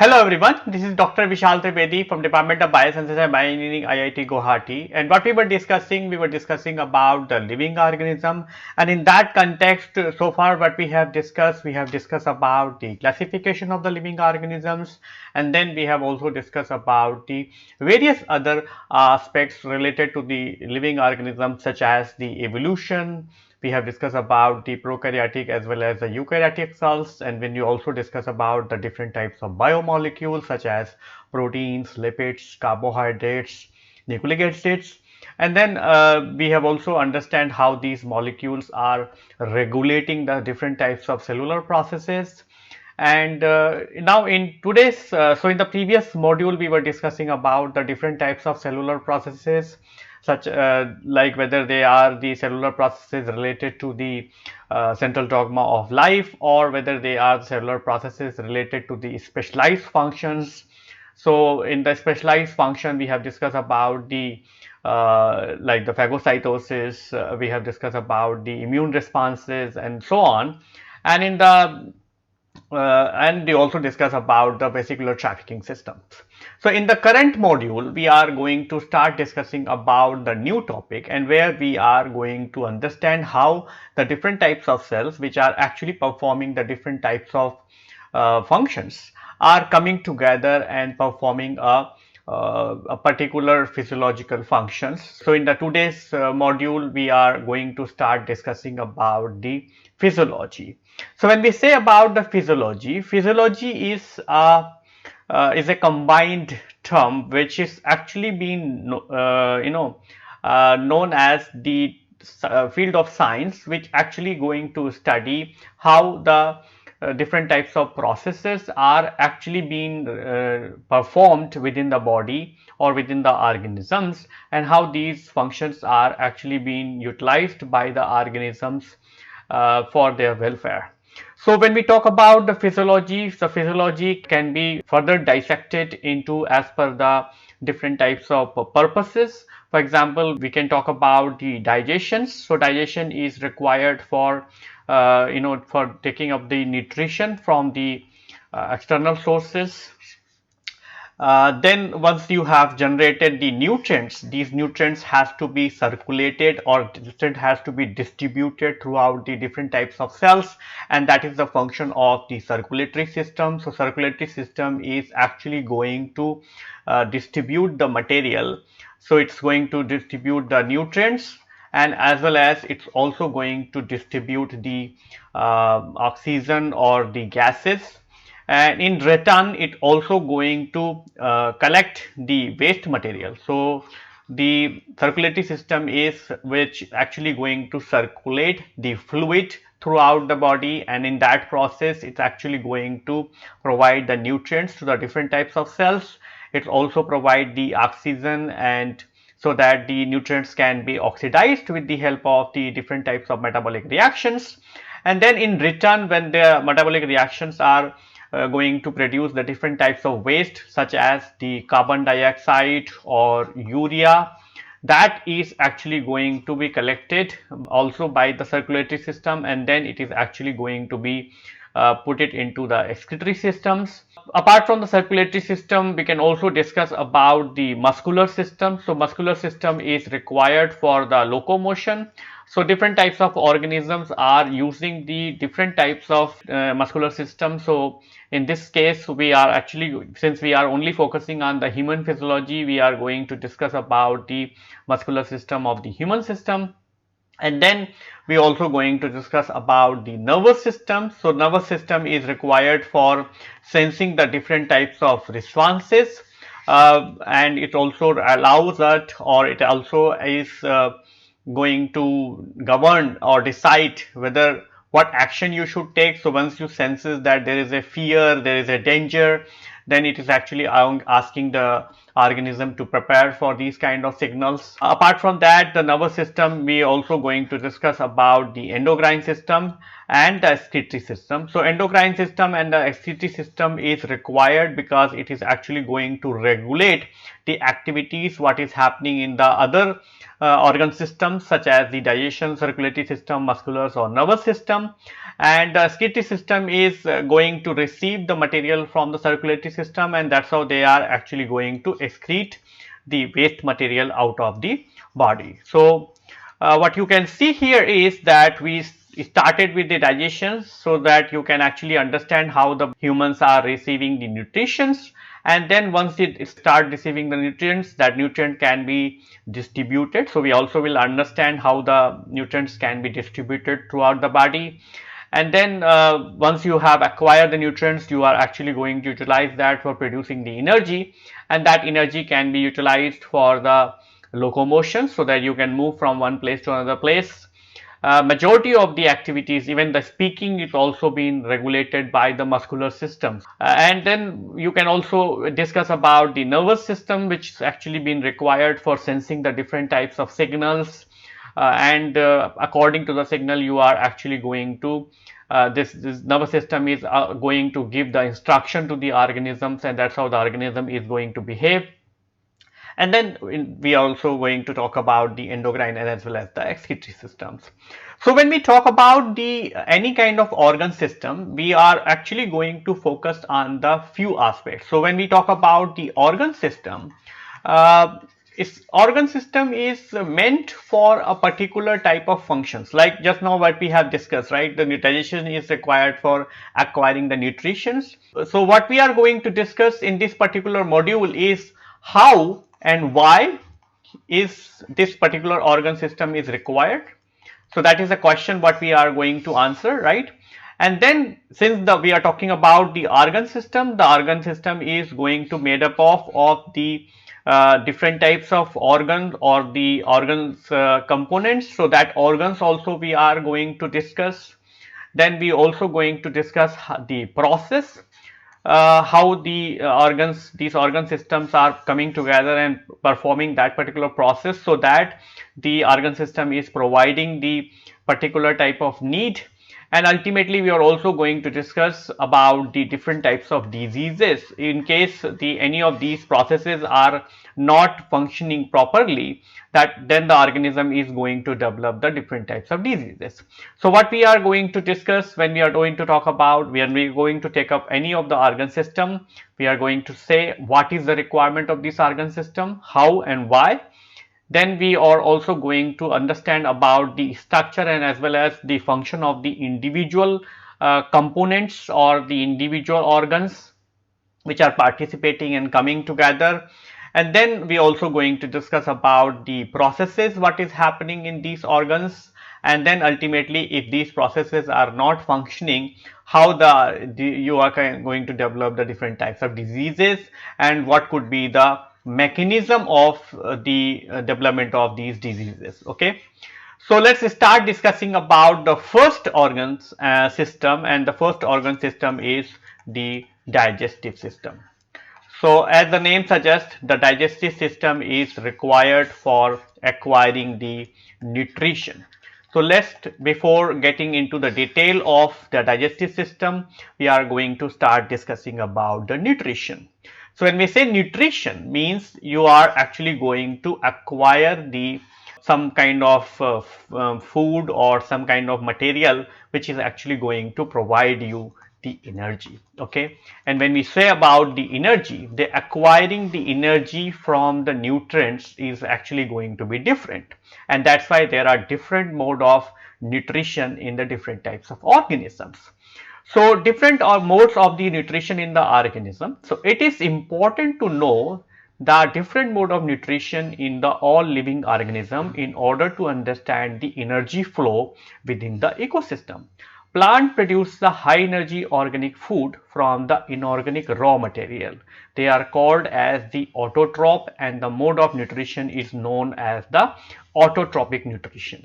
Hello everyone, this is Dr. Vishal Trivedi from Department of Biosciences and Bioengineering, IIT Guwahati. And what we were discussing about the living organism. And in that context, so far what we have discussed about the classification of the living organisms, and then we have also discussed about the various other aspects related to the living organisms, such as the evolution. We have discussed about the prokaryotic as well as the eukaryotic cells, and when you also discuss about the different types of biomolecules such as proteins, lipids, carbohydrates, nucleic acids. And then we have also understand how these molecules are regulating the different types of cellular processes. And now in today's, so in the previous module, we were discussing about the different types of cellular processes, such like whether they are the cellular processes related to the central dogma of life, or whether they are cellular processes related to the specialized functions. So in the specialized function, we have discussed about the like the phagocytosis, we have discussed about the immune responses and so on. And in the and they also discuss about the vesicular trafficking systems. So in the current module, we are going to start discussing about the new topic, and where we are going to understand how the different types of cells which are actually performing the different types of functions are coming together and performing a particular physiological functions. So in the today's module, we are going to start discussing about the physiology. So when we say about the physiology, physiology is a combined term which is actually being known as the field of science, which actually going to study how the different types of processes are actually being performed within the body or within the organisms, and how these functions are actually being utilized by the organisms for their welfare. So when we talk about the physiology can be further dissected into as per the different types of purposes. For example, we can talk about the digestion. So digestion is required for for taking up the nutrition from the external sources. Then once you have generated the nutrients, these nutrients has to be circulated, or nutrient has to be distributed throughout the different types of cells, and that is the function of the circulatory system. So circulatory system is actually going to distribute the material. So it's going to distribute the nutrients, and as well as it's also going to distribute the oxygen or the gases, and in return it also going to collect the waste material. So the circulatory system is which actually going to circulate the fluid throughout the body, and in that process it's actually going to provide the nutrients to the different types of cells. It also provide the oxygen, and so that the nutrients can be oxidized with the help of the different types of metabolic reactions. And then in return, when the metabolic reactions are going to produce the different types of waste, such as the carbon dioxide or urea, that is actually going to be collected also by the circulatory system, and then it is actually going to be put it into the excretory systems. Apart from the circulatory system, we can also discuss about the muscular system. So muscular system is required for the locomotion. So different types of organisms are using the different types of muscular system. So in this case, we are actually, since we are only focusing on the human physiology, we are going to discuss about the muscular system of the human system. And then we also going to discuss about the nervous system. So nervous system is required for sensing the different types of responses, and it also allows that, or it also is going to govern or decide whether what action you should take. So once you senses that there is a fear, there is a danger, then it is actually asking the organism to prepare for these kind of signals. Apart from that, the nervous system, we also going to discuss about the endocrine system and the excretory system. So endocrine system and the excretory system is required because it is actually going to regulate the activities what is happening in the other organ systems such as the digestion, circulatory system, muscular or nervous system. And the excretory system is going to receive the material from the circulatory system, and that's how they are actually going to excrete the waste material out of the body. So what you can see here is that we started with the digestion so that you can actually understand how the humans are receiving the nutritions, and then once it start receiving the nutrients, that nutrient can be distributed. So we also will understand how the nutrients can be distributed throughout the body. And then once you have acquired the nutrients, you are actually going to utilize that for producing the energy, and that energy can be utilized for the locomotion so that you can move from one place to another place. Majority of the activities, even the speaking, is also being regulated by the muscular system. And then you can also discuss about the nervous system, which is actually been required for sensing the different types of signals. And according to the signal, you are actually going to this nervous system is going to give the instruction to the organisms, and that's how the organism is going to behave. And then we are also going to talk about the endocrine as well as the excretory systems. So when we talk about the any kind of organ system, we are actually going to focus on the few aspects. So when we talk about the organ system, its organ system is meant for a particular type of functions, like just now what we have discussed, right? The digestion is required for acquiring the nutritions. So what we are going to discuss in this particular module is how and why is this particular organ system is required. So that is a question what we are going to answer, right? And then since we are talking about the organ system is going to made up of the different types of organs or the organs components. So that organs also we are going to discuss. Then we also going to discuss the process, how the these organ systems are coming together and performing that particular process so that the organ system is providing the particular type of need. And ultimately we are also going to discuss about the different types of diseases in case any of these processes are not functioning properly, that then the organism is going to develop the different types of diseases. So what we are going to discuss when we are going to talk about, when we are going to take up any of the organ system, we are going to say what is the requirement of this organ system, how and why. Then we are also going to understand about the structure and as well as the function of the individual components or the individual organs which are participating and coming together. And then we also going to discuss about the processes what is happening in these organs, and then ultimately if these processes are not functioning, how you are going to develop the different types of diseases and what could be the mechanism of the development of these diseases. Okay, so let's start discussing about the first organs system, and the first organ system is the digestive system. So as the name suggests, the digestive system is required for acquiring the nutrition. So let's, before getting into the detail of the digestive system, we are going to start discussing about the nutrition. So when we say nutrition, means you are actually going to acquire the some kind of food or some kind of material which is actually going to provide you the energy. Okay, and when we say about the energy, the acquiring the energy from the nutrients is actually going to be different, and that's why there are different mode of nutrition in the different types of organisms. So different are modes of the nutrition in the organism. So it is important to know the different mode of nutrition in the all living organism in order to understand the energy flow within the ecosystem. Plant produce the high energy organic food from the inorganic raw material. They are called as the autotroph, and the mode of nutrition is known as the autotrophic nutrition.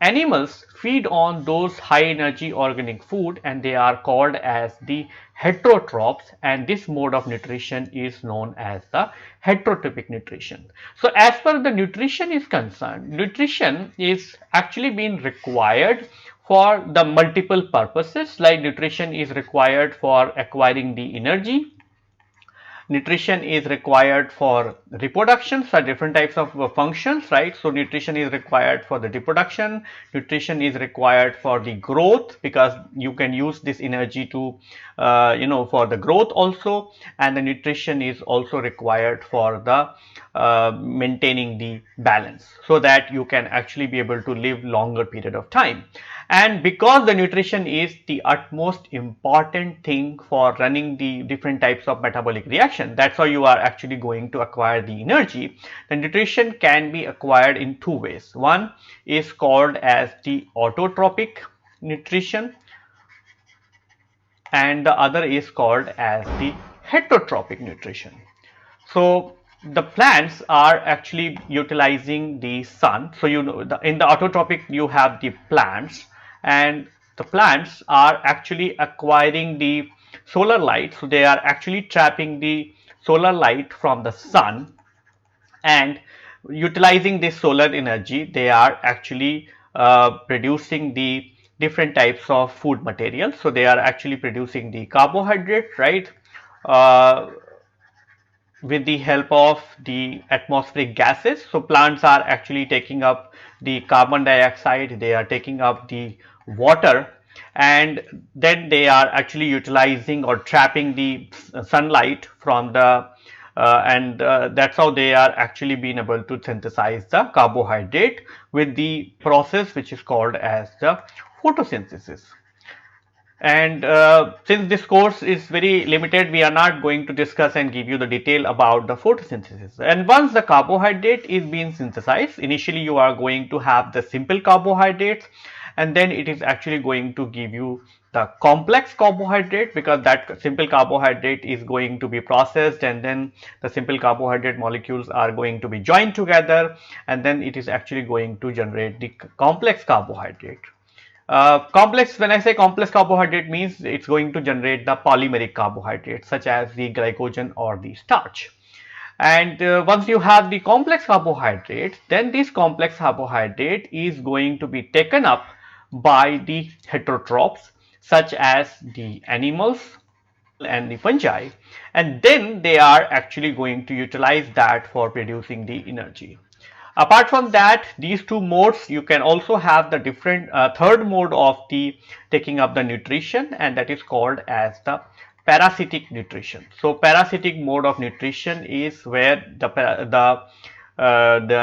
Animals feed on those high energy organic food and they are called as the heterotrophs, and this mode of nutrition is known as the heterotrophic nutrition. So as per the nutrition is concerned, nutrition is actually being required for the multiple purposes, like nutrition is required for acquiring the energy. Nutrition is required for reproduction, so different types of functions, right? So nutrition is required for the reproduction, nutrition is required for the growth, because you can use this energy to for the growth also, and the nutrition is also required for the maintaining the balance, so that you can actually be able to live longer period of time. And because the nutrition is the utmost important thing for running the different types of metabolic reaction, that's how you are actually going to acquire the energy. The nutrition can be acquired in two ways. One is called as the autotrophic nutrition, and the other is called as the heterotrophic nutrition. So the plants are actually utilizing the sun. So you know, in the autotrophic you have the plants, and the plants are actually acquiring the solar light. So they are actually trapping the solar light from the sun, and utilizing this solar energy they are actually producing the different types of food material. So they are actually producing the carbohydrate, right? uh, with the help of the atmospheric gases. So plants are actually taking up the carbon dioxide, they are taking up the water, and then they are actually utilizing or trapping the sunlight from the and that's how they are actually being able to synthesize the carbohydrate with the process which is called as the photosynthesis. And since this course is very limited, we are not going to discuss and give you the detail about the photosynthesis. And once the carbohydrate is being synthesized, initially you are going to have the simple carbohydrates, and then it is actually going to give you the complex carbohydrate, because that simple carbohydrate is going to be processed, and then the simple carbohydrate molecules are going to be joined together, and then it is actually going to generate the complex carbohydrate. Complex, when I say complex carbohydrate, means it's going to generate the polymeric carbohydrates such as the glycogen or the starch. And once you have the complex carbohydrate, then this complex carbohydrate is going to be taken up by the heterotrophs such as the animals and the fungi, and then they are actually going to utilize that for producing the energy. Apart from that, these two modes, you can also have the different third mode of the taking up the nutrition, and that is called as the parasitic nutrition. So parasitic mode of nutrition is where the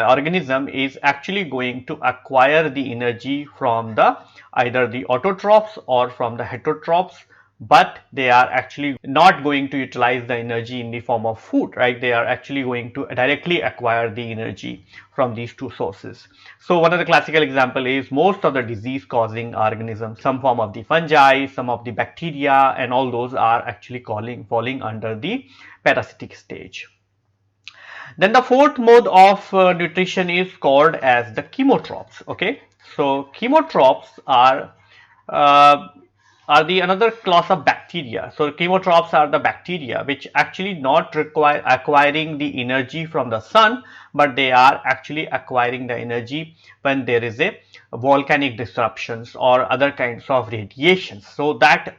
organism is actually going to acquire the energy from the either the autotrophs or from the heterotrophs, but they are actually not going to utilize the energy in the form of food, right? They are actually going to directly acquire the energy from these two sources. So one of the classical example is most of the disease causing organisms, some form of the fungi, some of the bacteria, and all those are actually falling under the parasitic stage. Then the fourth mode of nutrition is called as the chemotrophs. Okay, so chemotrophs uh, are the another class of bacteria. So chemotrophs are the bacteria which actually not require acquiring the energy from the sun, but they are actually acquiring the energy when there is a volcanic disruptions or other kinds of radiations. So that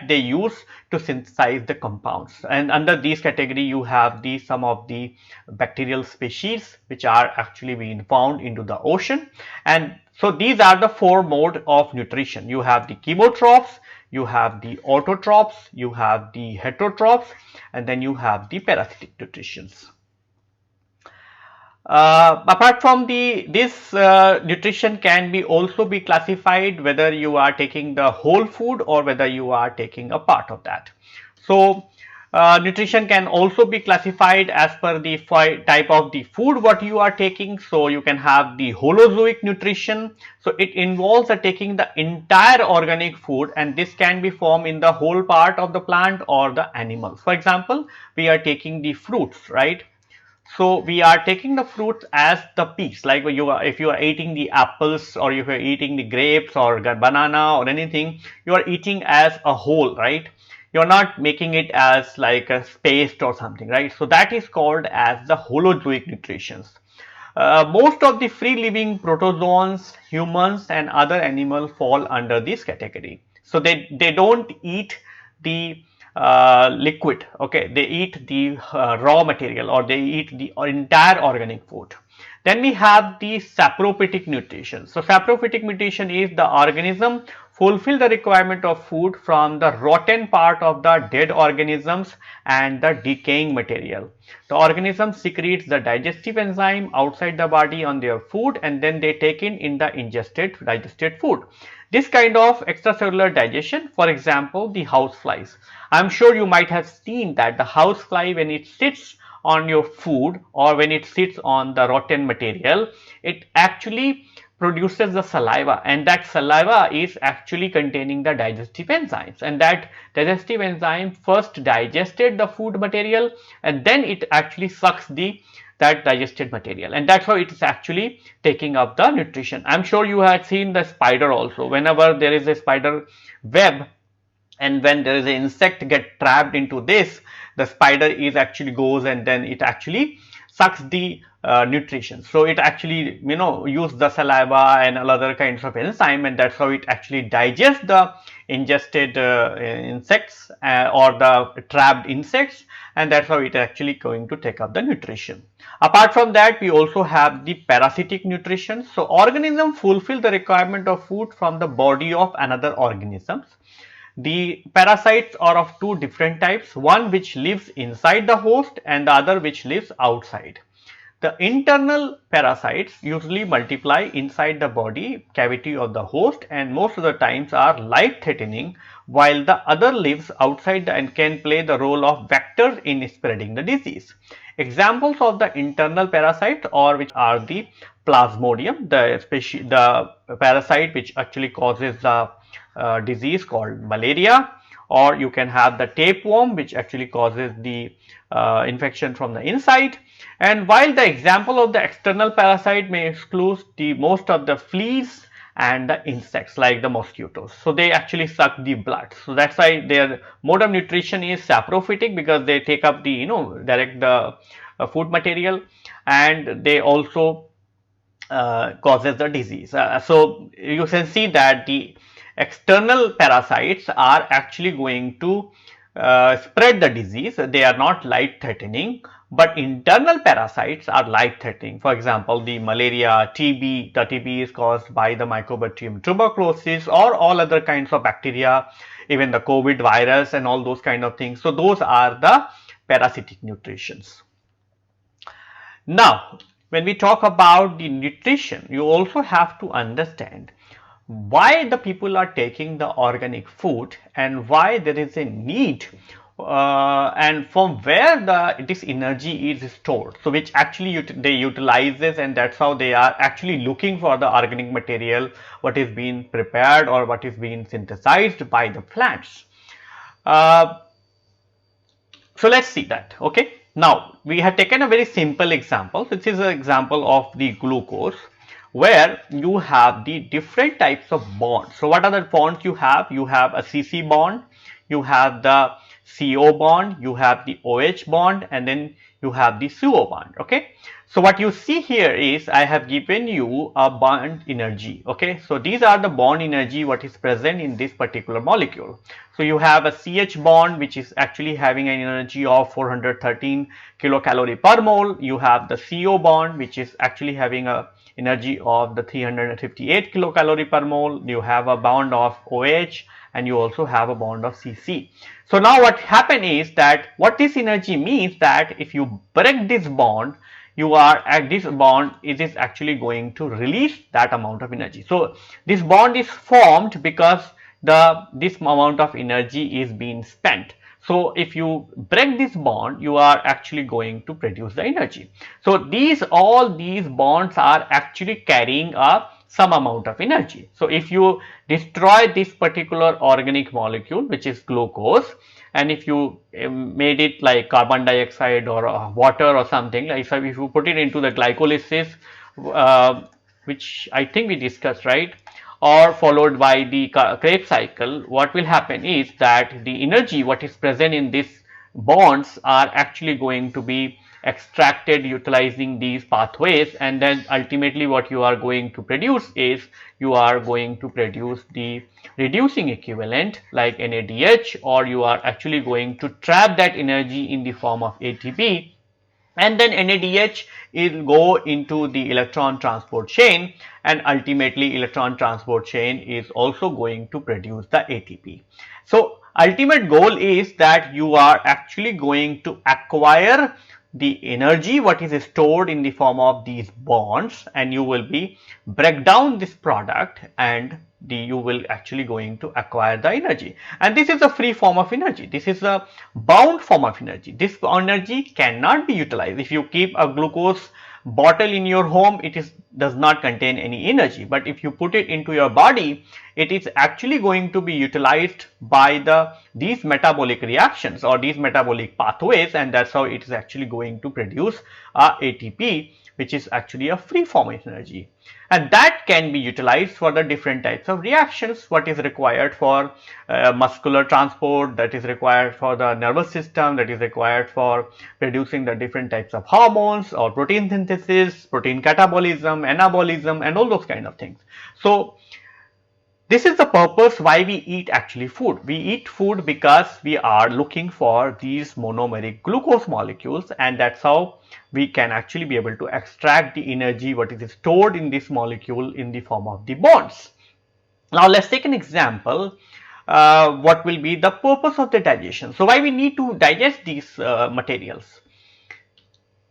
they use to synthesize the compounds. And under these category you have the some of the bacterial species which are actually being found into the ocean. And so these are the four mode of nutrition. You have the chemotrophs, you have the autotrophs, you have the heterotrophs, and then you have the parasitic nutritions. Apart from this nutrition can be also be classified whether you are taking the whole food or whether you are taking a part of that. So nutrition can also be classified as per the type of the food what you are taking. So you can have the holozoic nutrition. So it involves taking the entire organic food, and this can be formed in the whole part of the plant or the animals. For example, we are taking the fruits, right? So we are taking the fruits as the piece, like if you are eating the apples, or if you are eating the grapes or banana or anything, you are eating as a whole, right? You're not making it as like a paste or something, right? So that is called as the holozoic nutrition. Most of the free living protozoans, humans and other animals fall under this category. So they don't eat the liquid, okay, they eat the raw material, or they eat the entire organic food. Then we have the saprophytic nutrition. So saprophytic nutrition is the organism fulfill the requirement of food from the rotten part of the dead organisms and the decaying material. The organism secretes the digestive enzyme outside the body on their food, and then they take in the digested food. This kind of extracellular digestion, for example, the house flies. I'm sure you might have seen that the house fly, when it sits on your food or when it sits on the rotten material, it actually produces the saliva, and that saliva is actually containing the digestive enzymes, and that digestive enzyme first digested the food material, and then it actually sucks that digested material, and that's how it is actually taking up the nutrition. I'm sure you had seen the spider also. Whenever there is a spider web, and when there is an insect get trapped into this, the spider is actually goes and then it actually sucks the nutrition. So it actually use the saliva and other kinds of enzyme, and that's how it actually digests the ingested insects or the trapped insects, and that's how it actually going to take up the nutrition. Apart from that, we also have the parasitic nutrition. So organisms fulfill the requirement of food from the body of another organisms. The parasites are of two different types, one which lives inside the host and the other which lives outside. The internal parasites usually multiply inside the body cavity of the host, and most of the times are life threatening, while the other lives outside and can play the role of vectors in spreading the disease. Examples of the internal parasites are the plasmodium, the parasite which actually causes the disease called malaria, or you can have the tapeworm, which actually causes the infection from the inside. And while the example of the external parasite may exclude the most of the fleas and the insects like the mosquitoes, so they actually suck the blood. So that's why their mode of nutrition is saprophytic, because they take up the direct the food material, and they also causes the disease. So you can see that the external parasites are actually going to spread the disease. They are not life threatening, but internal parasites are life threatening. For example, the malaria, TB, the TB is caused by the mycobacterium tuberculosis or all other kinds of bacteria, even the COVID virus and all those kind of things. So those are the parasitic nutritions. Now, when we talk about the nutrition, you also have to understand why the people are taking the organic food and why there is a need, and from where this energy is stored. So which actually they utilizes, and that's how they are actually looking for the organic material, what is being prepared or what is being synthesized by the plants. Uh, so let's see that. Okay. Now we have taken a very simple example. This is an example of the glucose, where you have the different types of bonds. So what are the bonds you have? You have a CC bond, you have the CO bond, you have the OH bond, and then you have the CO bond. Okay. So what you see here is I have given you a bond energy. Okay. So these are the bond energy what is present in this particular molecule. So you have a CH bond, which is actually having an energy of 413 kilocalorie per mole. You have the CO bond, which is actually having a energy of the 358 kilocalorie per mole. You have a bond of OH, and you also have a bond of CC. So now what happened is that what this energy means, that if you break this bond, you are at this bond, it is actually going to release that amount of energy. So this bond is formed because this amount of energy is being spent. So if you break this bond, you are actually going to produce the energy. So all these bonds are actually carrying a some amount of energy. So if you destroy this particular organic molecule, which is glucose, and if you made it like carbon dioxide or water or something, like so if you put it into the glycolysis, uh, which I think we discussed, right, or followed by the Krebs cycle, what will happen is that the energy what is present in this bonds are actually going to be extracted utilizing these pathways, and then ultimately what you are going to produce is you are going to produce the reducing equivalent like NADH, or you are actually going to trap that energy in the form of ATP, and then NADH will go into the electron transport chain, and ultimately electron transport chain is also going to produce the ATP. So ultimate goal is that you are actually going to acquire the energy what is stored in the form of these bonds, and you will be break down this product, and you will actually going to acquire the energy. And this is a free form of energy, this is a bound form of energy. This energy cannot be utilized. If you keep a glucose bottle in your home, it is does not contain any energy, but if you put it into your body, it is actually going to be utilized by these metabolic reactions or these metabolic pathways, and that's how it is actually going to produce ATP, which is actually a free form of energy, and that can be utilized for the different types of reactions what is required for muscular transport, that is required for the nervous system, that is required for producing the different types of hormones or protein synthesis, protein catabolism, anabolism, and all those kind of things. So this is the purpose why we eat actually food. We eat food because we are looking for these monomeric glucose molecules, and that's how we can actually be able to extract the energy what is stored in this molecule in the form of the bonds. Now let's take an example. What will be the purpose of the digestion? So why we need to digest these materials?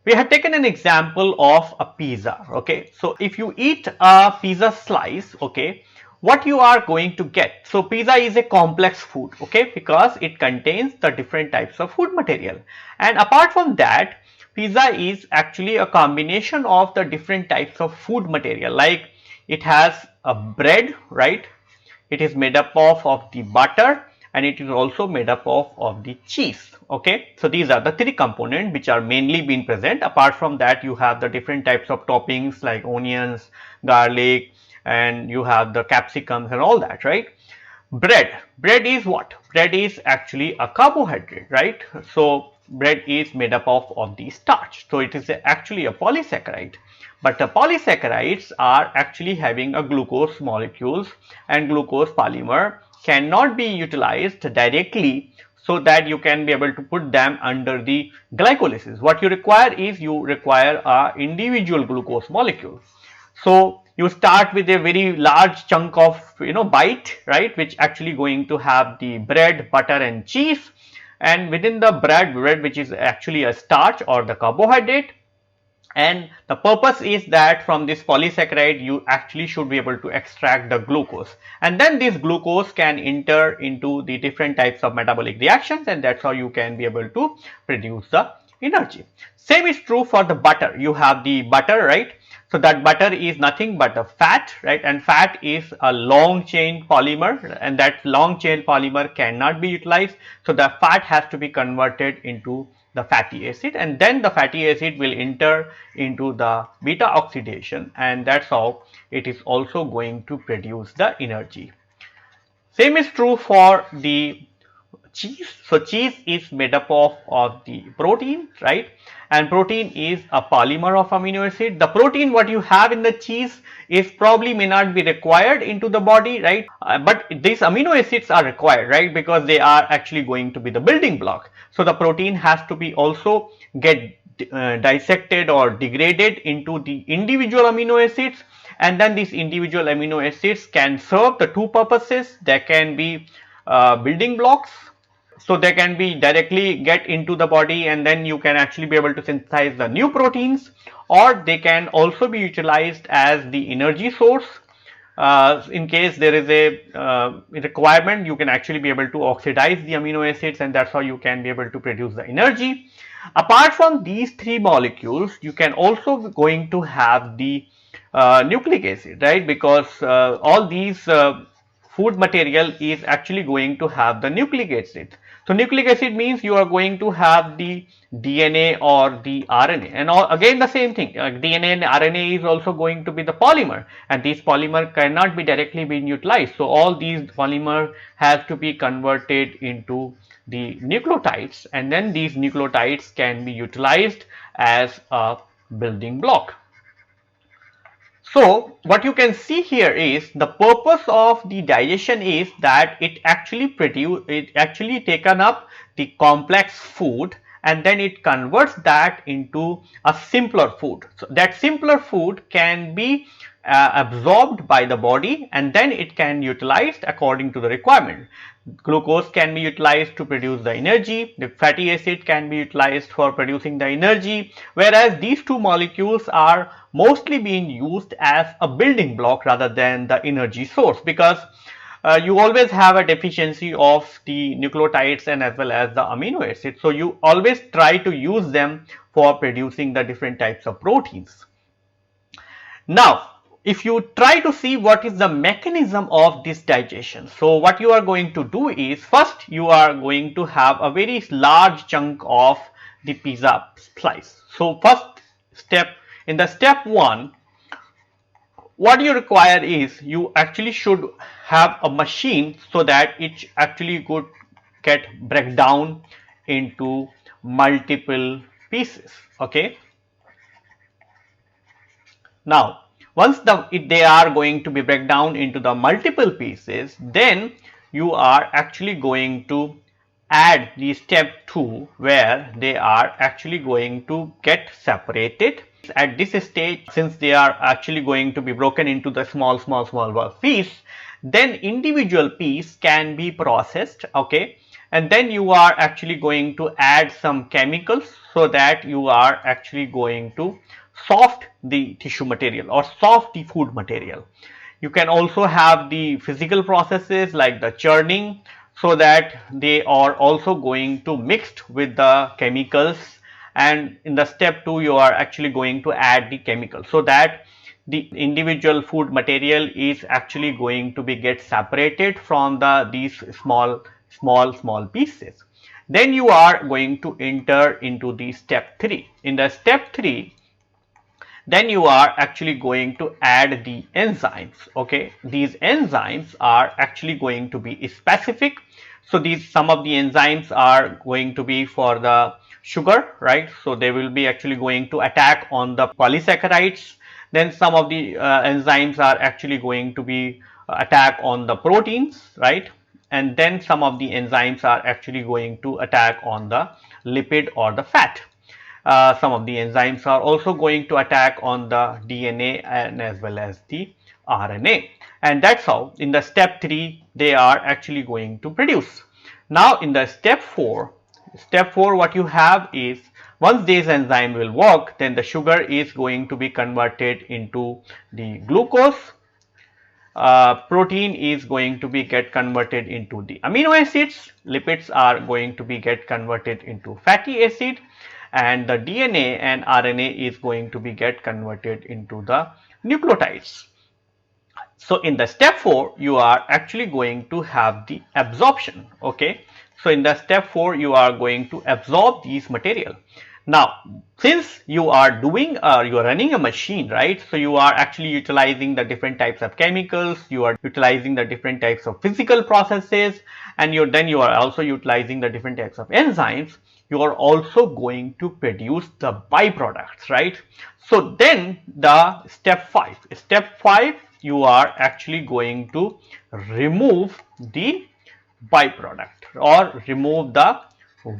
We have taken an example of a pizza. Okay, so if you eat a pizza slice, okay, what you are going to get? So pizza is a complex food, okay, because it contains the different types of food material, and apart from that, pizza is actually a combination of the different types of food material. Like it has a bread, right, it is made up of the butter, and it is also made up of the cheese. Okay, so these are the three components which are mainly being present. Apart from that, you have the different types of toppings like onions, garlic, and you have the capsicums and all that, right? Bread is what? Bread is actually a carbohydrate, right? So bread is made up of the starch, so it is actually a polysaccharide, but the polysaccharides are actually having a glucose molecules, and glucose polymer cannot be utilized directly so that you can be able to put them under the glycolysis. What you require is you require a individual glucose molecule. So you start with a very large chunk of bite, right, which actually going to have the bread, butter, and cheese, and within the bread which is actually a starch or the carbohydrate, and the purpose is that from this polysaccharide you actually should be able to extract the glucose, and then this glucose can enter into the different types of metabolic reactions, and that's how you can be able to produce the energy. Same is true for the butter. You have the butter, right? So that butter is nothing but a fat, right? And fat is a long chain polymer, and that long chain polymer cannot be utilized. So the fat has to be converted into the fatty acid, and then the fatty acid will enter into the beta oxidation, and that's how it is also going to produce the energy. Same is true for the cheese. So cheese is made up of the protein, right? And protein is a polymer of amino acid. The protein what you have in the cheese is probably may not be required into the body, right? But these amino acids are required, right? Because they are actually going to be the building block. So the protein has to be also get dissected or degraded into the individual amino acids, and then these individual amino acids can serve the two purposes. There can be building blocks, so they can be directly get into the body, and then you can actually be able to synthesize the new proteins, or they can also be utilized as the energy source. In case there is a requirement, you can actually be able to oxidize the amino acids, and that's how you can be able to produce the energy. Apart from these three molecules, you can also be going to have the nucleic acid, right? Because all these food material is actually going to have the nucleic acid. So nucleic acid means you are going to have the DNA or the RNA, and again the same thing. DNA and RNA is also going to be the polymer, and these polymer cannot be directly being utilized. So all these polymer have to be converted into the nucleotides, and then these nucleotides can be utilized as a building block. So what you can see here is the purpose of the digestion is that it actually taken up the complex food and then it converts that into a simpler food. So that simpler food can be absorbed by the body and then it can utilized according to the requirement. Glucose can be utilized to produce the energy, the fatty acid can be utilized for producing the energy, whereas these two molecules are mostly being used as a building block rather than the energy source, because you always have a deficiency of the nucleotides and as well as the amino acids. So you always try to use them for producing the different types of proteins. Now, if you try to see what is the mechanism of this digestion, so what you are going to do is first you are going to have a very large chunk of the pizza slice. So first step, in the step 1, what you require is you actually should have a machine so that it actually could get break down into multiple pieces. Okay. Now, once they are going to be break down into the multiple pieces, then you are actually going to add the step 2 where they are actually going to get separated. At this stage, since they are actually going to be broken into the small piece, then individual piece can be processed, okay, and then you are actually going to add some chemicals so that you are actually going to soft the tissue material or soft the food material. You can also have the physical processes like the churning, so that they are also going to mixed with the chemicals, and in the step 2 you are actually going to add the chemical so that the individual food material is actually going to be get separated from these small pieces. Then you are going to enter into the step 3. In the step 3, then you are actually going to add the enzymes. Okay, these enzymes are actually going to be specific. So these, some of the enzymes are going to be for the sugar, right? So they will be actually going to attack on the polysaccharides. Then some of the enzymes are actually going to be attack on the proteins, right? And then some of the enzymes are actually going to attack on the lipid or the fat. Some of the enzymes are also going to attack on the DNA and as well as the RNA, and that's how in the step 3 they are actually going to produce. Now in the step 4, what you have is, once this enzyme will work, then the sugar is going to be converted into the glucose, protein is going to be get converted into the amino acids, lipids are going to be get converted into fatty acid, and the DNA and RNA is going to be get converted into the nucleotides. So in the step 4 you are actually going to have the absorption. Okay, so in the step 4 you are going to absorb these material. Now, since you are doing you are running a machine, right? So you are actually utilizing the different types of chemicals, you are utilizing the different types of physical processes, and then you are also utilizing the different types of enzymes. You are also going to produce the byproducts, right? So then the step 5 you are actually going to remove the byproduct or remove the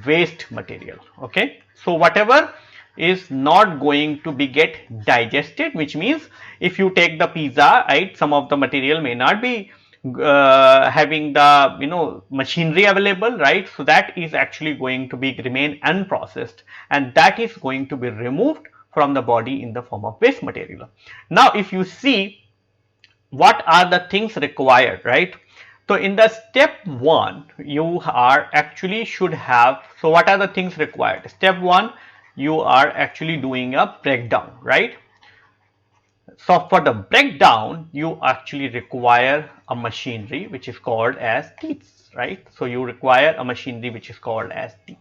waste material. Okay, so whatever is not going to be get digested, which means if you take the pizza, right, some of the material may not be having the machinery available, right? So that is actually going to be remain unprocessed, and that is going to be removed from the body in the form of waste material. Now if you see what are the things required, right? So in the step 1 you are actually should have, so what are the things required? Step 1, you are actually doing a breakdown, right? so for the breakdown, you actually require a machinery which is called as teeth, right? So you require a machinery which is called as teeth.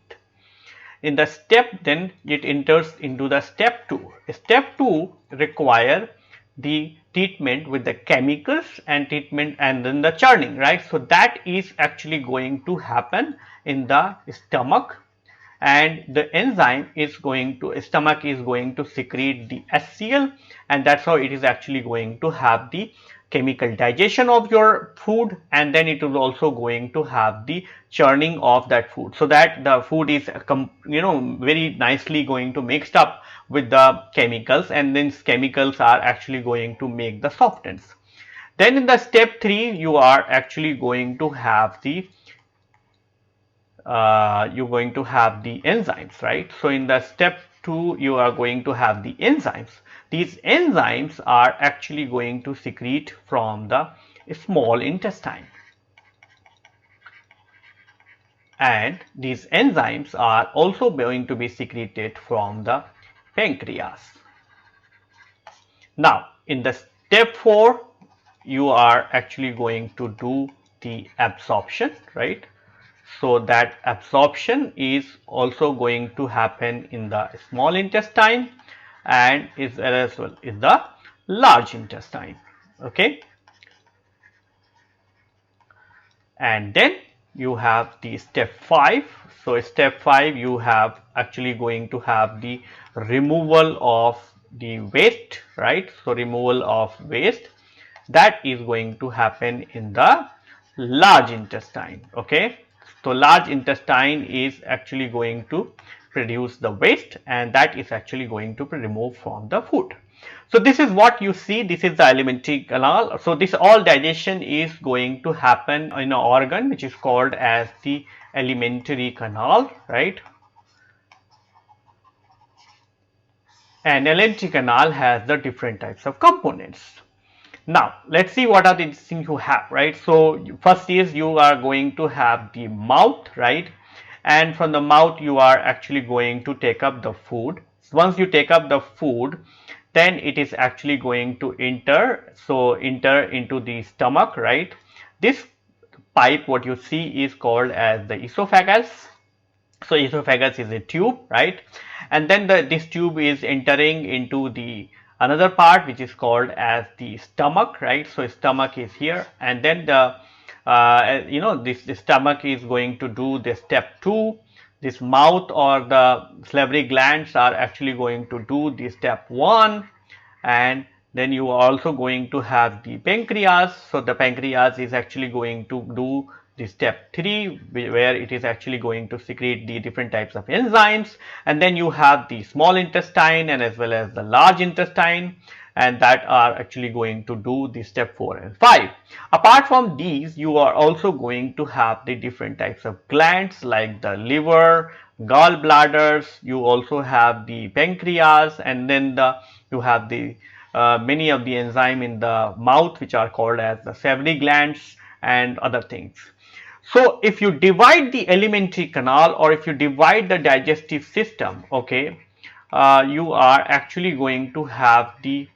In the step, then it enters into the step 2. Step 2 require the treatment with the chemicals and treatment and then the churning, right? So that is actually going to happen in the stomach, and the enzyme is going to stomach is going to secrete the HCl, and that's how it is actually going to have the chemical digestion of your food, and then it is also going to have the churning of that food, so that the food is very nicely going to mixed up with the chemicals, and then chemicals are actually going to make the softness. Then in the step 3 you are actually going to have the you're going to have the enzymes, right? So in the step 2 you are going to have the enzymes. These enzymes are actually going to secrete from the small intestine, and these enzymes are also going to be secreted from the pancreas. Now in the step 4 you are actually going to do the absorption, right? So that absorption is also going to happen in the small intestine and is as well in the large intestine. Okay, and then you have the step 5. So step 5 you have actually going to have the removal of the waste, right? So removal of waste, that is going to happen in the large intestine. Okay, so large intestine is actually going to produce the waste, and that is actually going to be removed from the food. So this is what you see, this is the alimentary canal. So this all digestion is going to happen in an organ which is called as the alimentary canal, right? And alimentary canal has the different types of components. Now let's see what are the things you have, right? So first is you are going to have the mouth, right? And from the mouth you are actually going to take up the food. Once you take up the food, then it is actually going to enter into the stomach, right? This pipe what you see is called as the esophagus. So esophagus is a tube, right? And then this tube is entering into the another part which is called as the stomach, right? So stomach is here, and then the stomach is going to do the step 2. This mouth or the salivary glands are actually going to do the step 1, and then you are also going to have the pancreas. So the pancreas is actually going to do the step 3, where it is actually going to secrete the different types of enzymes, and then you have the small intestine and as well as the large intestine, and that are actually going to do the step 4 and 5. Apart from these, you are also going to have the different types of glands like the liver, gallbladders. You also have the pancreas, and then you have the many of the enzyme in the mouth which are called as the salivary glands and other things. So if you divide the alimentary canal, or if you divide the digestive system, okay, you are actually going to have the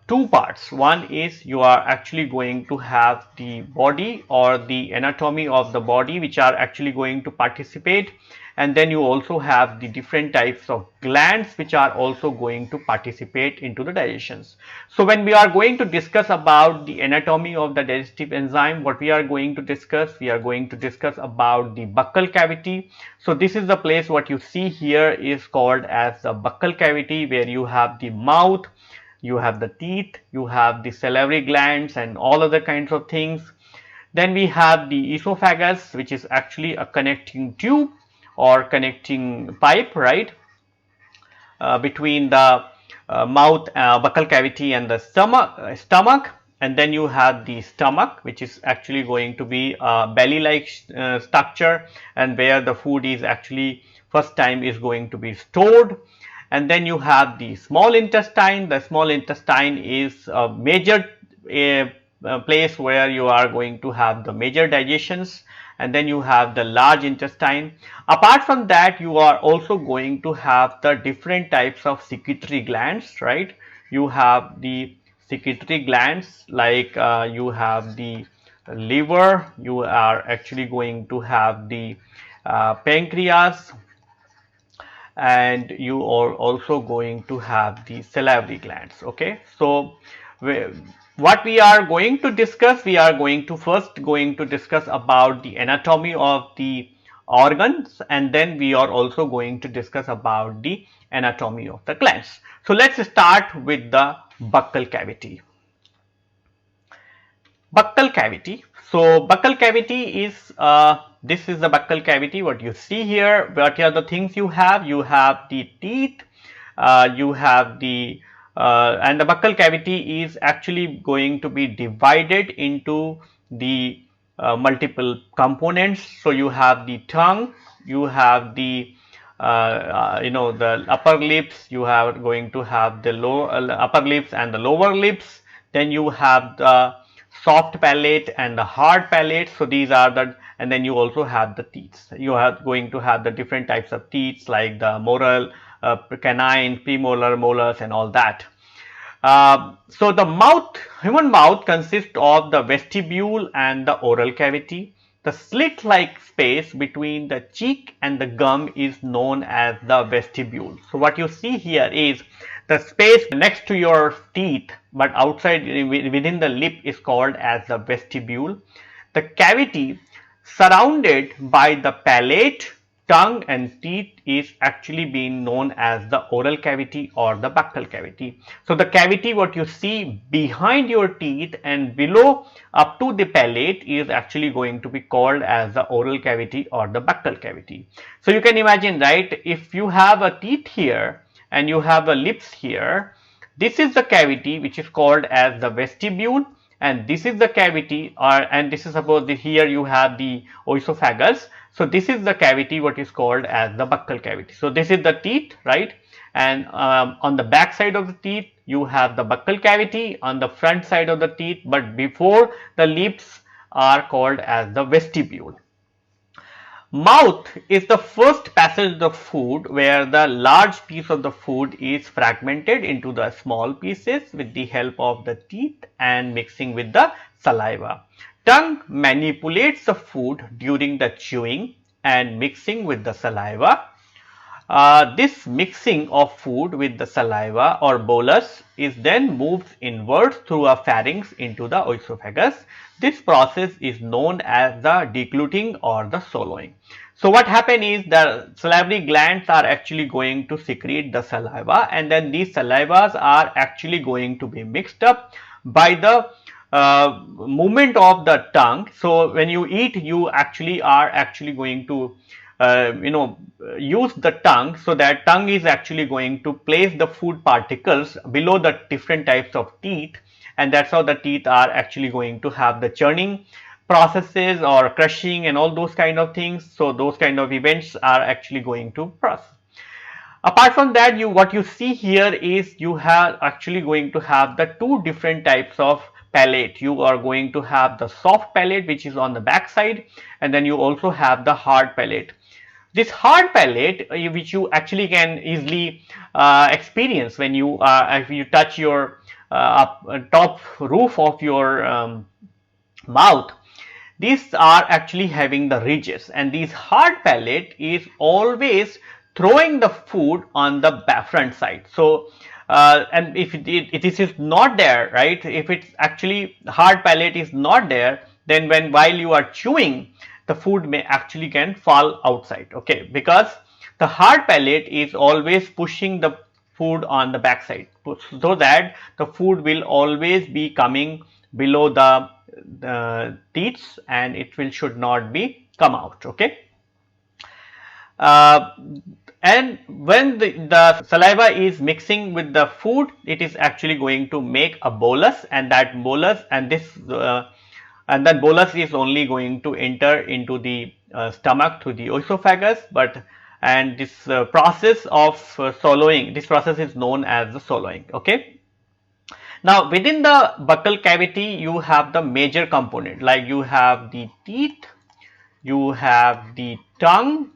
two parts. One is you are actually going to have the body or the anatomy of the body which are actually going to participate, and then you also have the different types of glands which are also going to participate into the digestions. So when we are going to discuss about the anatomy of the digestive enzyme, what we are going to discuss, we are going to discuss about the buccal cavity. So this is the place what you see here is called as the buccal cavity, where you have the mouth, you have the teeth, you have the salivary glands and all other kinds of things. Then we have the esophagus, which is actually a connecting tube or connecting pipe, right, between the mouth, buccal cavity and the stomach. And then you have the stomach, which is actually going to be a belly-like structure, and where the food is actually first time is going to be stored. And then you have the small intestine. The small intestine is a major place where you are going to have the major digestions, and then you have the large intestine. Apart from that, you are also going to have the different types of secretory glands, right? you have the secretory glands, like you have the liver, you are actually going to have the pancreas, and you are also going to have the salivary glands. Okay, so what we are going to discuss, we are going to first going to discuss about the anatomy of the organs, and then we are also going to discuss about the anatomy of the glands. So let's start with the buccal cavity. Buccal cavity. So buccal cavity is this is the buccal cavity. What you see here, what are the things you have? You have the teeth, you have the and the buccal cavity is actually going to be divided into the multiple components. So you have the tongue, you have the the upper lips, you have going to have the lower upper lips and the lower lips. Then you have the soft palate and the hard palate. So these are the, and then you also have the teeth. You are going to have the different types of teeth, like the molar, canine, premolar, molars, and all that. So the mouth, human mouth consists of the vestibule and the oral cavity. The slit-like space between the cheek and the gum is known as the vestibule. So what you see here is the space next to your teeth, but outside within the lip, is called as the vestibule. The cavity surrounded by the palate, tongue, and teeth is actually being known as the oral cavity or the buccal cavity. So the cavity what you see behind your teeth and below up to the palate is actually going to be called as the oral cavity or the buccal cavity. So you can imagine, right, if you have a teeth here and you have a lips here, this is the cavity which is called as the vestibule, and this is the cavity, and this is, suppose here you have the esophagus. So this is the cavity what is called as the buccal cavity. So this is the teeth, right? And on the back side of the teeth you have the buccal cavity, on the front side of the teeth, but before the lips are called as the vestibule. Mouth is the first passage of food where the large piece of the food is fragmented into the small pieces with the help of the teeth and mixing with the saliva. Tongue manipulates the food during the chewing and mixing with the saliva. This mixing of food with the saliva or bolus is then moved inwards through a pharynx into the esophagus. This process is known as the degluting or the swallowing. So what happens is the salivary glands are actually going to secrete the saliva, and then these salivas are actually going to be mixed up by the movement of the tongue. So when you eat, you actually are actually going to use the tongue, so that tongue is actually going to place the food particles below the different types of teeth, and that's how the teeth are actually going to have the churning processes or crushing and all those kind of things. So those kind of events are actually going to process. Apart from that, what you see here is you have actually going to have the two different types of palate. You are going to have the soft palate, which is on the back side, and then you also have the hard palate. This hard palate, which you actually can easily experience when you if you touch your top roof of your mouth, these are actually having the ridges, and this hard palate is always throwing the food on the front side. So and if it is not there, right, if it's actually hard palate is not there, then when while you are chewing, the food may actually can fall outside. Okay, because the hard palate is always pushing the food on the backside, so that the food will always be coming below the teeth, and it will should not be come out. Okay. Uh, and when the saliva is mixing with the food, it is actually going to make a bolus, and that bolus and this and that bolus is only going to enter into the stomach through the esophagus. But and this process of swallowing, this process is known as the swallowing. Okay. Now within the buccal cavity you have the major component, like you have the teeth, you have the tongue,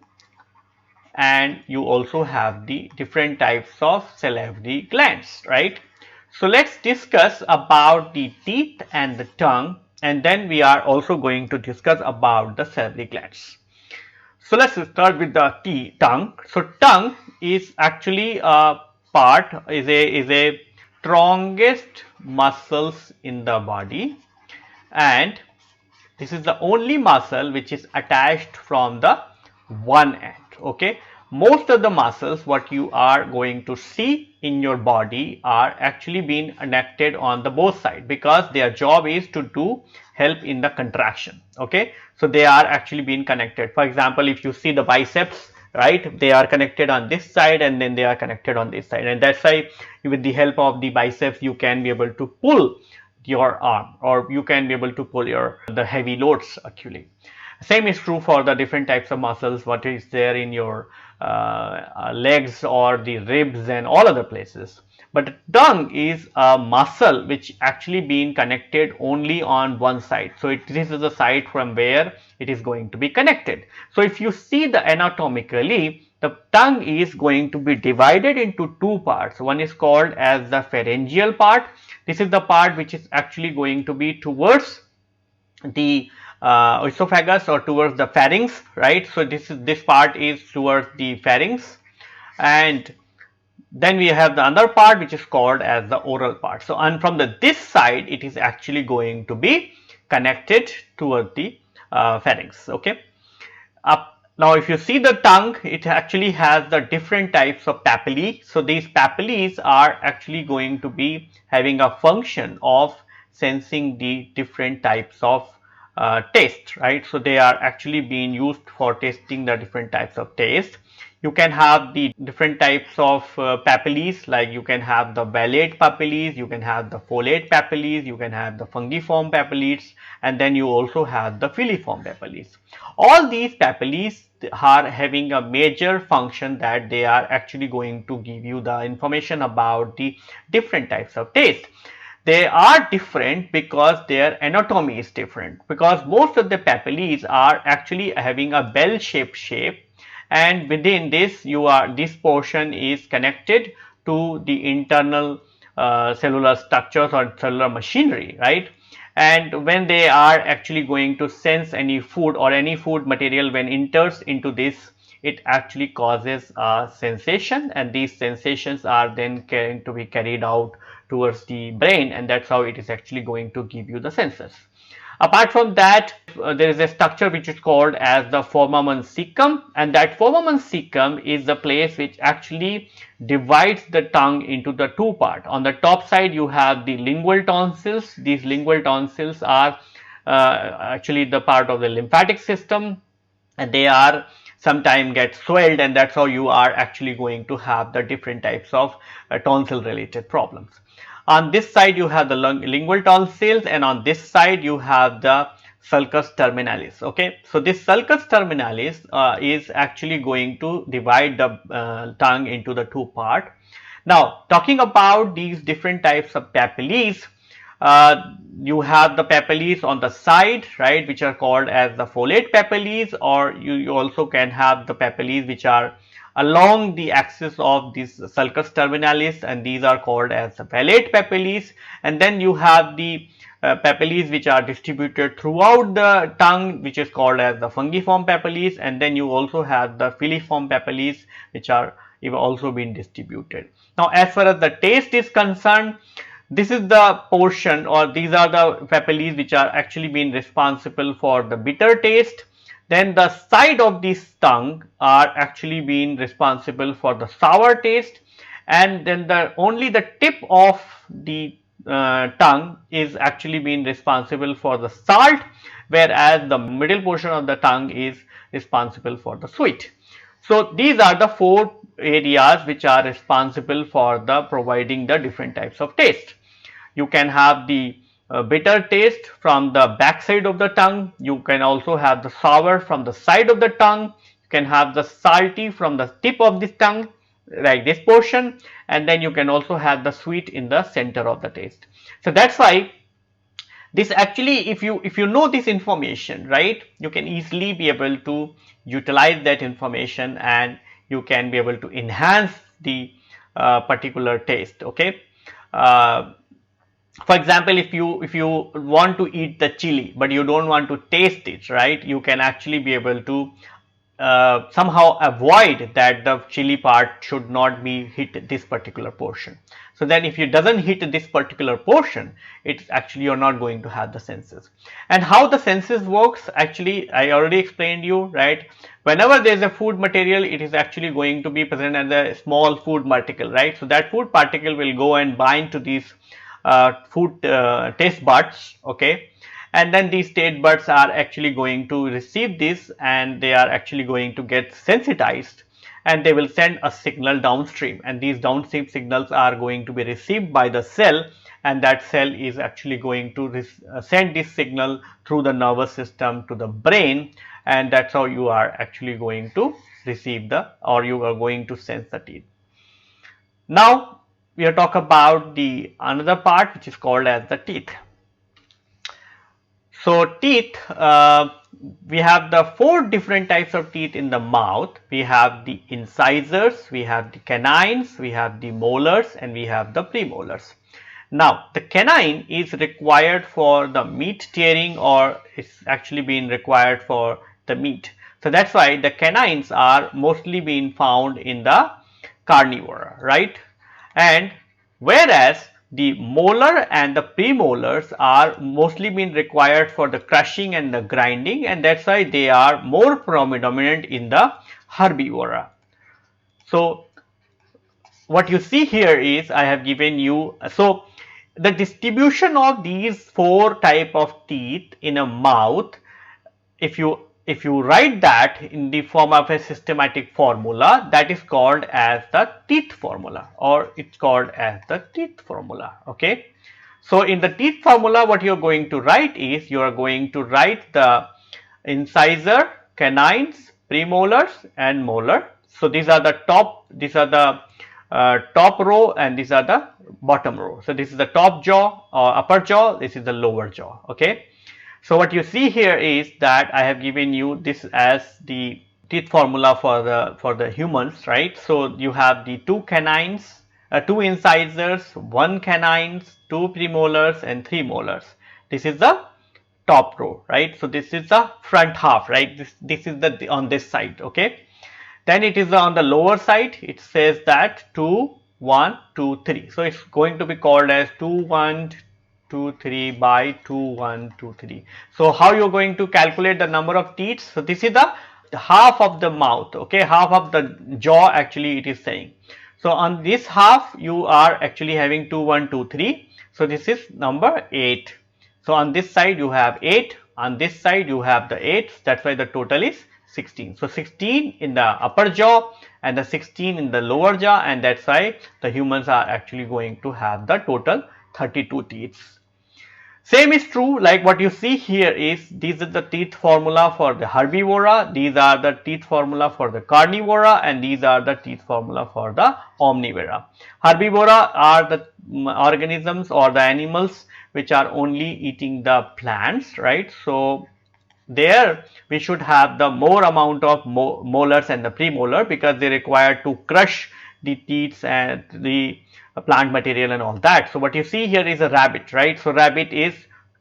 and you also have the different types of salivary glands, right? So let's discuss about the teeth and the tongue, and then we are also going to discuss about the salivary glands. So let's start with the tongue. So tongue is actually a part, is a strongest muscles in the body, and this is the only muscle which is attached from the one end. Okay, most of the muscles what you are going to see in your body are actually being connected on the both side, because their job is to do help in the contraction. Okay, so they are actually being connected. For example, if you see the biceps, right, they are connected on this side and then they are connected on this side, and that's why with the help of the biceps you can be able to pull your arm, or you can be able to pull your the heavy loads actually. Same is true for the different types of muscles what is there in your legs or the ribs and all other places. But the tongue is a muscle which actually being connected only on one side. So this is the side from where it is going to be connected. So if you see the anatomically, the tongue is going to be divided into two parts. One is called as the pharyngeal part. This is the part which is actually going to be towards the esophagus or towards the pharynx, right? So this part is towards the pharynx, and then we have the other part which is called as the oral part. So and from this side it is actually going to be connected toward the pharynx. Okay. Now if you see the tongue, it actually has the different types of papillae. So these papillae are actually going to be having a function of sensing the different types of taste, right? So they are actually being used for tasting the different types of taste. You can have the different types of papillae, like you can have the valate papillae, you can have the folate papillae, you can have the fungiform papillae, and then you also have the filiform papillae. All these papillae are having a major function that they are actually going to give you the information about the different types of taste. They are different because their anatomy is different, because most of the papillae are actually having a bell-shaped shape, and within this this portion is connected to the internal cellular structures or cellular machinery, right? And when they are actually going to sense any food or any food material, when enters into this, it actually causes a sensation, and these sensations are then going to be carried out towards the brain, and that's how it is actually going to give you the senses. Apart from that, there is a structure which is called as the foramen cecum, and that foramen cecum is the place which actually divides the tongue into the two parts. On the top side you have the lingual tonsils. These lingual tonsils are actually the part of the lymphatic system, and they are sometimes get swelled, and that's how you are actually going to have the different types of tonsil related problems. On this side you have the lingual tonsils, and on this side you have the sulcus terminalis. Okay, so this sulcus terminalis is actually going to divide the tongue into the two part. Now talking about these different types of papillae, you have the papillae on the side, right, which are called as the folate papillae, or you also can have the papillae which are along the axis of this sulcus terminalis, and these are called as the valate papillae. And then you have the papillae which are distributed throughout the tongue, which is called as the fungiform papillae, and then you also have the filiform papillae which are also been distributed. Now as far as the taste is concerned, this is the portion, or these are the papillae which are actually being responsible for the bitter taste. Then the side of this tongue are actually being responsible for the sour taste, and then only the tip of the tongue is actually being responsible for the salt, whereas the middle portion of the tongue is responsible for the sweet. So these are the four areas which are responsible for the providing the different types of taste. You can have the bitter taste from the back side of the tongue. You can also have the sour from the side of the tongue. You can have the salty from the tip of this tongue, like this portion, and then you can also have the sweet in the center of the taste. So that's why this actually, if you know this information, right, you can easily be able to utilize that information, and you can be able to enhance the particular taste. Okay. for example, if you want to eat the chili but you don't want to taste it, right, you can actually be able to somehow avoid that the chili part should not be hit this particular portion. So then if it doesn't hit this particular portion, it's actually you're not going to have the senses. And how the senses works, actually I already explained you, right? Whenever there is a food material, it is actually going to be present as a small food particle, right? So that food particle will go and bind to these food taste buds, okay, and then these taste buds are actually going to receive this and they are actually going to get sensitized, and they will send a signal downstream, and these downstream signals are going to be received by the cell, and that cell is actually going to send this signal through the nervous system to the brain, and that's how you are actually going to receive the, or you are going to sense the teeth. Now we are talk about the another part which is called as the teeth. So teeth, we have the 4 different types of teeth in the mouth. We have the incisors, we have the canines, we have the molars, and we have the premolars. Now the canine is required for the meat tearing, or it's actually been required for the meat. So that's why the canines are mostly being found in the carnivora, right? And whereas the molar and the premolars are mostly been required for the crushing and the grinding, and that's why they are more predominant in the herbivora. So what you see here is I have given you, so the distribution of these 4 type of teeth in a mouth, if you write that in the form of a systematic formula, that is called as the teeth formula, or it's called as the teeth formula, okay. So in the teeth formula, what you are going to write is you are going to write the incisor, canines, premolars, and molar. So these are the top row, and these are the bottom row. So this is the top jaw or upper jaw, this is the lower jaw, okay. So what you see here is that I have given you this as the teeth formula for the humans, right? So you have the 2 canines, 2 incisors, 1 canines, 2 premolars, and 3 molars. This is the top row, right? So this is the front half, right? This is the on this side, okay. Then it is on the lower side. It says that 2, 1, 2, 3. So it's going to be called as 2, 1, 2, 3 by 2, 1, 2, 3. So how you're going to calculate the number of teeth? So this is the half of the mouth, okay, half of the jaw actually it is saying. So on this half you are actually having 2, 1, 2, 3. So this is number 8. So on this side you have 8, on this side you have the 8, that's why the total is 16. So 16 in the upper jaw and the 16 in the lower jaw, and that's why the humans are actually going to have the total 32 teeth. Same is true, like what you see here is these are the teeth formula for the herbivora, these are the teeth formula for the carnivora, and these are the teeth formula for the omnivora. Herbivora are the organisms or the animals which are only eating the plants, right? So there we should have the more amount of molars and the premolar, because they require to crush the teeth and the plant material and all that. So what you see here is a rabbit, right? So rabbit is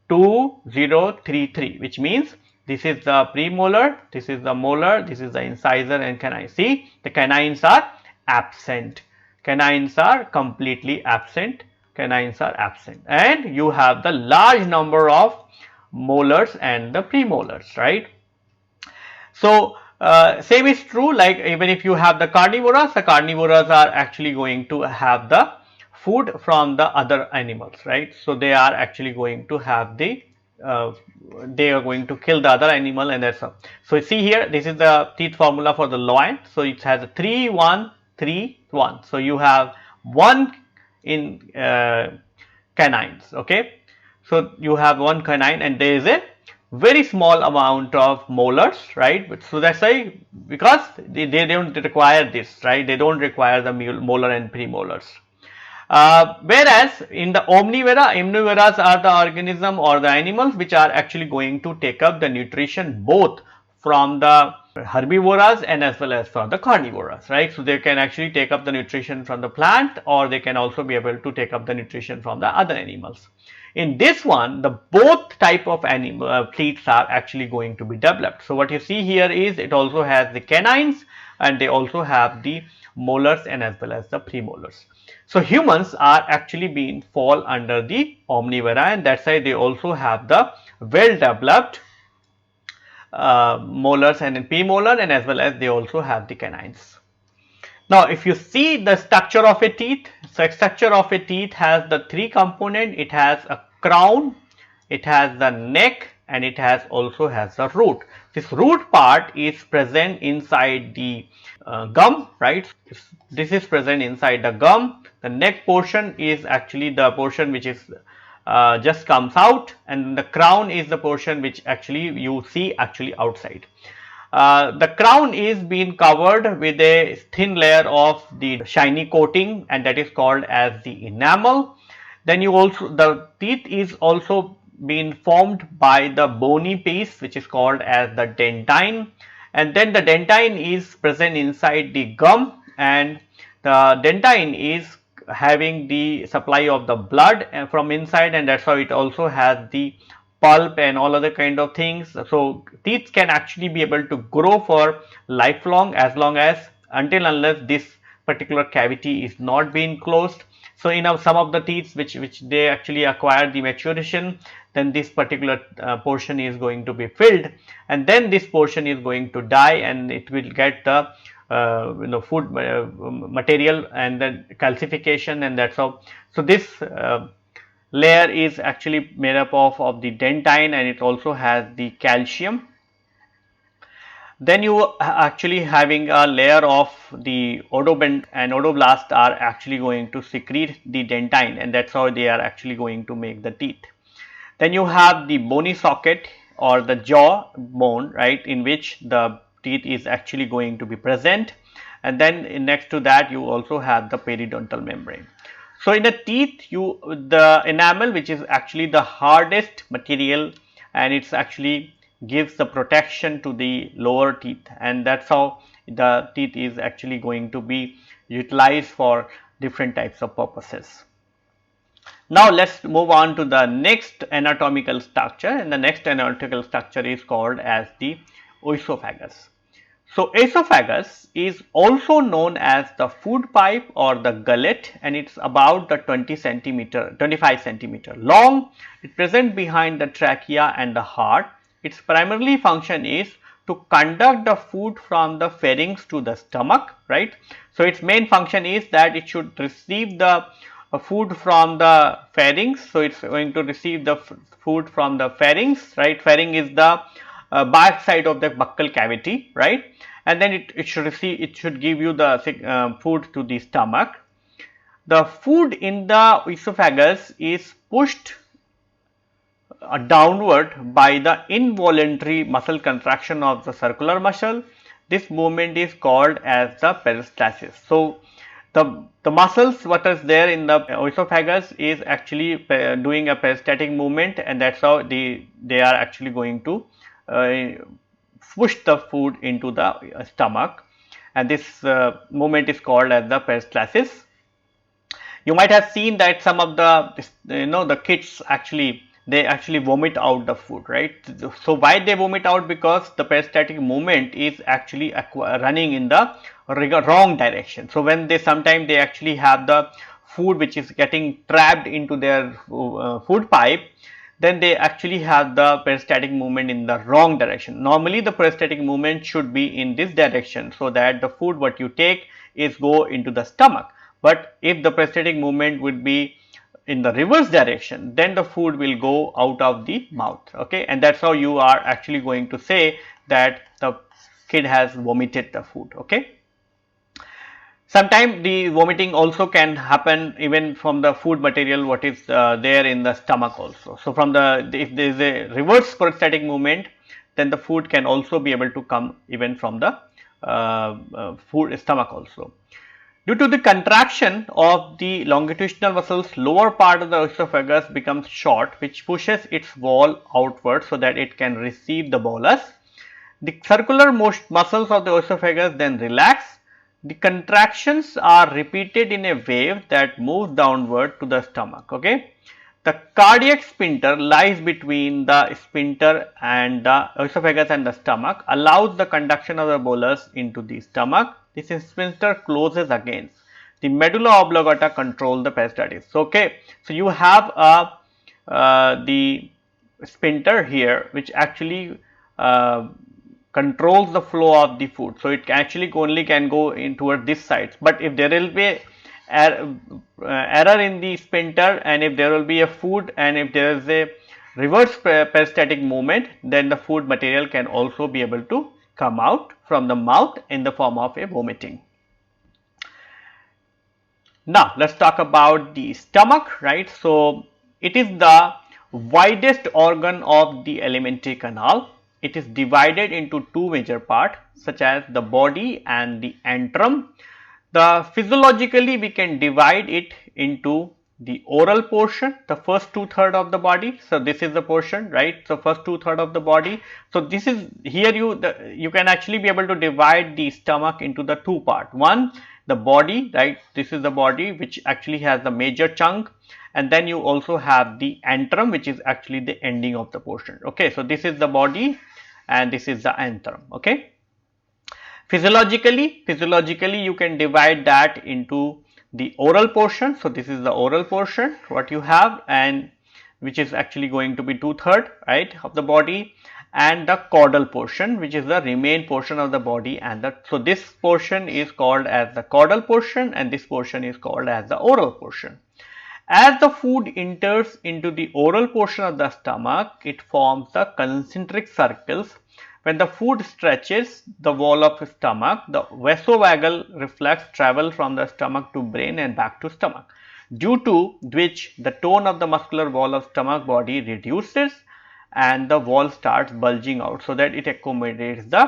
2033, which means this is the premolar, this is the molar, this is the incisor and canine. See, the canines are absent, canines are completely absent, canines are absent, and you have the large number of molars and the premolars, right? So same is true, like even if you have the carnivorous are actually going to have the food from the other animals, right? So they are actually going to have the they are going to kill the other animal, and that's all. So see here, this is the teeth formula for the lion. So it has a 3, 1, 3, 1. So you have 1 in canines, okay. So you have 1 canine, and there is a very small amount of molars, right? So that's why, because they don't require this, right? They don't require the molar and premolars. Whereas in the omnivoras are the organism or the animals which are actually going to take up the nutrition both from the herbivorous and as well as for the carnivorous, right? So they can actually take up the nutrition from the plant, or they can also be able to take up the nutrition from the other animals. In this one, the both type of animal teeth are actually going to be developed. So what you see here is it also has the canines, and they also have the molars and as well as the premolars. So humans are actually being fall under the omnivora, and that's why they also have the well developed molars and premolar, and as well as they also have the canines. Now, if you see the structure of a teeth, so structure of a teeth has the three component. It has a crown, it has the neck, and it has also has the root. This root part is present inside the gum, right? This is present inside the gum. The neck portion is actually the portion which is just comes out, and the crown is the portion which actually you see actually outside. The crown is being covered with a thin layer of the shiny coating, and that is called as the enamel. Then you also, the teeth is also being formed by the bony piece which is called as the dentine, and then the dentine is present inside the gum, and the dentine is having the supply of the blood from inside, and that's how it also has the pulp and all other kind of things. So teeth can actually be able to grow for lifelong, as long as until unless this particular cavity is not being closed. So in some of the teeth which they actually acquire the maturation, then this particular portion is going to be filled, and then this portion is going to die, and it will get the food material and then calcification, and that's how. So this layer is actually made up of the dentine, and it also has the calcium. Then you actually having a layer of the odontoband, and odoblast are actually going to secrete the dentine, and that's how they are actually going to make the teeth. Then you have the bony socket or the jaw bone, right, in which the teeth is actually going to be present, and then next to that you also have the periodontal membrane. So in the teeth, the enamel, which is actually the hardest material, and it's actually gives the protection to the lower teeth, and that's how the teeth is actually going to be utilized for different types of purposes. Now let's move on to the next anatomical structure, and the next anatomical structure is called as the esophagus. So esophagus is also known as the food pipe or the gullet, and it's about the 25 centimeter long. It present behind the trachea and the heart. Its primarily function is to conduct the food from the pharynx to the stomach, right? So its main function is that it should receive the food from the pharynx. So it's going to receive the food from the pharynx, right? Pharynx is the back side of the buccal cavity, right? And then it should give you the food to the stomach. The food in the esophagus is pushed downward by the involuntary muscle contraction of the circular muscle. This movement is called as the peristalsis. So the muscles what is there in the esophagus is actually doing a peristaltic movement, and that's how they are actually going to push the food into the stomach, and this movement is called as the peristalsis. You might have seen that some of the the kids actually vomit out the food, right? So why they vomit out? Because the peristaltic movement is actually running in the wrong direction. So when they sometimes they actually have the food which is getting trapped into their food pipe, then they actually have the peristaltic movement in the wrong direction. Normally the peristaltic movement should be in this direction, so that the food what you take is go into the stomach. But if the peristaltic movement would be in the reverse direction, then the food will go out of the mouth, okay, and that's how you are actually going to say that the kid has vomited the food, okay. Sometimes the vomiting also can happen even from the food material what is there in the stomach also. So from if there is a reverse peristaltic movement, then the food can also be able to come even from the food stomach also. Due to the contraction of the longitudinal muscles, lower part of the esophagus becomes short, which pushes its wall outward so that it can receive the bolus. The circular muscles of the esophagus then relax. The contractions are repeated in a wave that moves downward to the stomach. Okay. The cardiac sphincter lies between the sphincter and the esophagus and the stomach, allows the conduction of the bolus into the stomach. This sphincter closes again. The medulla oblongata control the peristalsis. Okay, so you have the sphincter here, which actually controls the flow of the food. So it actually only can go in toward this side. But if there will be error in the sphincter, and if there will be a food, and if there is a reverse peristaltic movement, then the food material can also be able to come out from the mouth in the form of a vomiting. Now let's talk about the stomach, right? So it is the widest organ of the alimentary canal. It is divided into two major parts, such as the body and the antrum. Physiologically, we can divide it into the oral portion, the first 2/3 of the body. So this is the portion, right? So first 2/3 of the body. So this is here you can actually be able to divide the stomach into the two part. One, the body, right? This is the body which actually has the major chunk, and then you also have the antrum, which is actually the ending of the portion. Okay, so this is the body and this is the antrum. Okay. Physiologically you can divide that into the oral portion. So this is the oral portion what you have, and which is actually going to be 2/3, right, of the body, and the caudal portion, which is the remain portion of the body. And so this portion is called as the caudal portion, and this portion is called as the oral portion. As the food enters into the oral portion of the stomach, it forms the concentric circles. When the food stretches the wall of the stomach, the vasovagal reflex travel from the stomach to brain and back to stomach, due to which the tone of the muscular wall of stomach body reduces and the wall starts bulging out, so that it accommodates the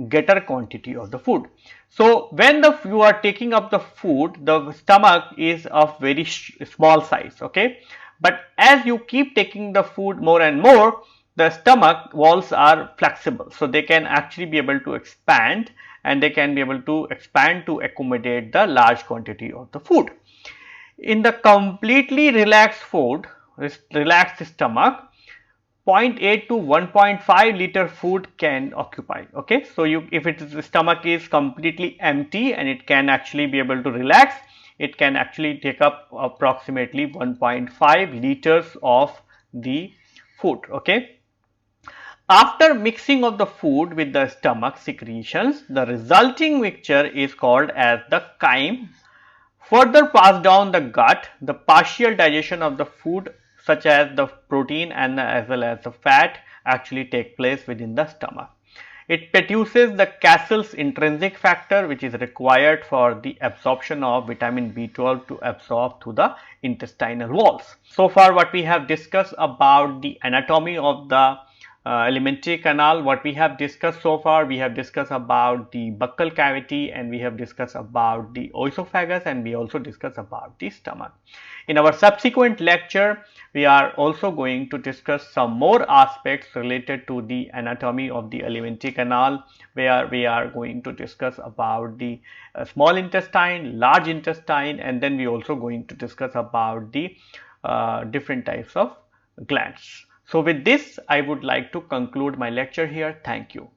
greater quantity of the food. So when you are taking up the food, the stomach is of very small size. Okay, but as you keep taking the food more and more, the stomach walls are flexible, so they can actually be able to expand, and they can be able to expand to accommodate the large quantity of the food. In the completely relaxed relaxed stomach, 0.8 to 1.5 liter food can occupy. Okay, so if the stomach is completely empty and it can actually be able to relax, it can actually take up approximately 1.5 liters of the food. Okay. After mixing of the food with the stomach secretions, the resulting mixture is called as the chyme. Further passed down the gut, the partial digestion of the food, such as the protein and as well as the fat, actually take place within the stomach. It produces the Cassell's intrinsic factor, which is required for the absorption of vitamin B12 to absorb through the intestinal walls. So far what we have discussed about the anatomy of the alimentary canal, what we have discussed so far, we have discussed about the buccal cavity, and we have discussed about the esophagus, and we also discussed about the stomach. In our subsequent lecture, we are also going to discuss some more aspects related to the anatomy of the alimentary canal, where we are going to discuss about the small intestine, large intestine, and then we also going to discuss about the different types of glands. So with this, I would like to conclude my lecture here. Thank you.